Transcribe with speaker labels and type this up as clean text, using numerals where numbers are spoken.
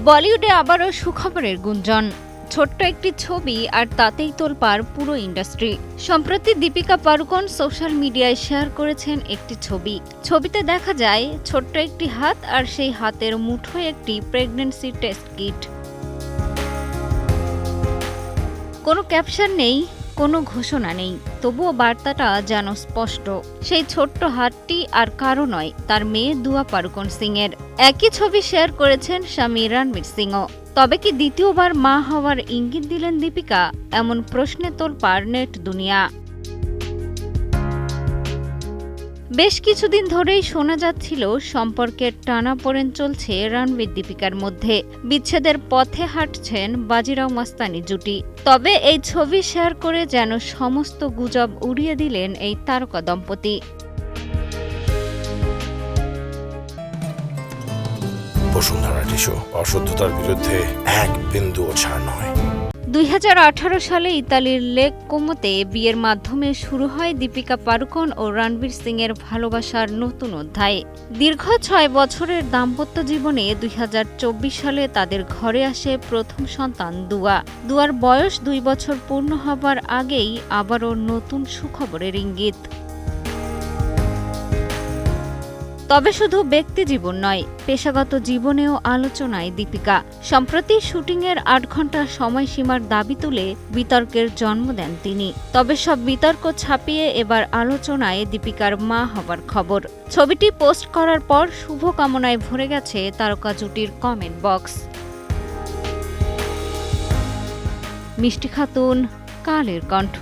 Speaker 1: বলিউডে আবারও সুখবরের গুঞ্জন। ছোট্ট একটি ছবি আর তাতেই তোলপাড় পুরো ইন্ডাস্ট্রি। সম্প্রতি দীপিকা পাড়ুকোন সোশ্যাল মিডিয়ায় শেয়ার করেছেন একটি ছবি। ছবিতে দেখা যায় ছোট্ট একটি হাত আর সেই হাতের মুঠোয় একটি প্রেগন্যান্সি টেস্ট কিট। কোনো ক্যাপশন নেই, কোনো ঘোষণা নেই, তবুও বার্তাটা যেন স্পষ্ট। সেই ছোট্ট হাতটি আর কারো নয়, তার মেয়ে দুয়া পাড়ুকোন সিংয়ের। একই ছবি শেয়ার করেছেন স্বামী রণবীর সিংও। তবে কি দ্বিতীয়বার মা হওয়ার ইঙ্গিত দিলেন দীপিকা? এমন প্রশ্নে তোলপাড় নেট দুনিয়া। বেশ কিছুদিন ধরেই শোনা যাচ্ছিল সম্পর্কের টানাপোড়েন চলছে রণবীর দীপিকার মধ্যে। বিচ্ছেদের পথে হাঁটছেন বাজিরাও মাস্তানি জুটি। তবে এই ছবি শেয়ার করে যেন সমস্ত গুজব উড়িয়ে দিলেন এই তারকা দম্পতি।
Speaker 2: বসুন্ধরা টিস্যু, অশুদ্ধতার বিরুদ্ধে এক বিন্দুও ছাড় নয়।
Speaker 1: 2018 সালে ইতালির লেক কোমোতে বিয়ের মাধ্যমে শুরু হয় দীপিকা পাড়ুকোন ও রণবীর সিংয়ের ভালোবাসার নতুন অধ্যায়। দীর্ঘ 6 বছরের দাম্পত্য জীবনে 2024 সালে তাদের ঘরে আসে প্রথম সন্তান দুয়া। দুয়ার বয়স 2 বছর পূর্ণ হবার আগেই আবারও নতুন সুখবরের ইঙ্গিত। তবে শুধু ব্যক্তি জীবন নয়, পেশাগত জীবনেও আলোচনায় দীপিকা। সম্প্রতি শুটিংয়ের 8 ঘন্টা সময়সীমার দাবি তুলে বিতর্কের জন্ম দেন তিনি। তবে সব বিতর্ক ছাপিয়ে এবার আলোচনায় দীপিকার মা হবার খবর। ছবিটি পোস্ট করার পর শুভকামনায় ভরে গেছে তারকা জুটির কমেন্ট বক্স। মিষ্টি খাতুন, কালের কণ্ঠ।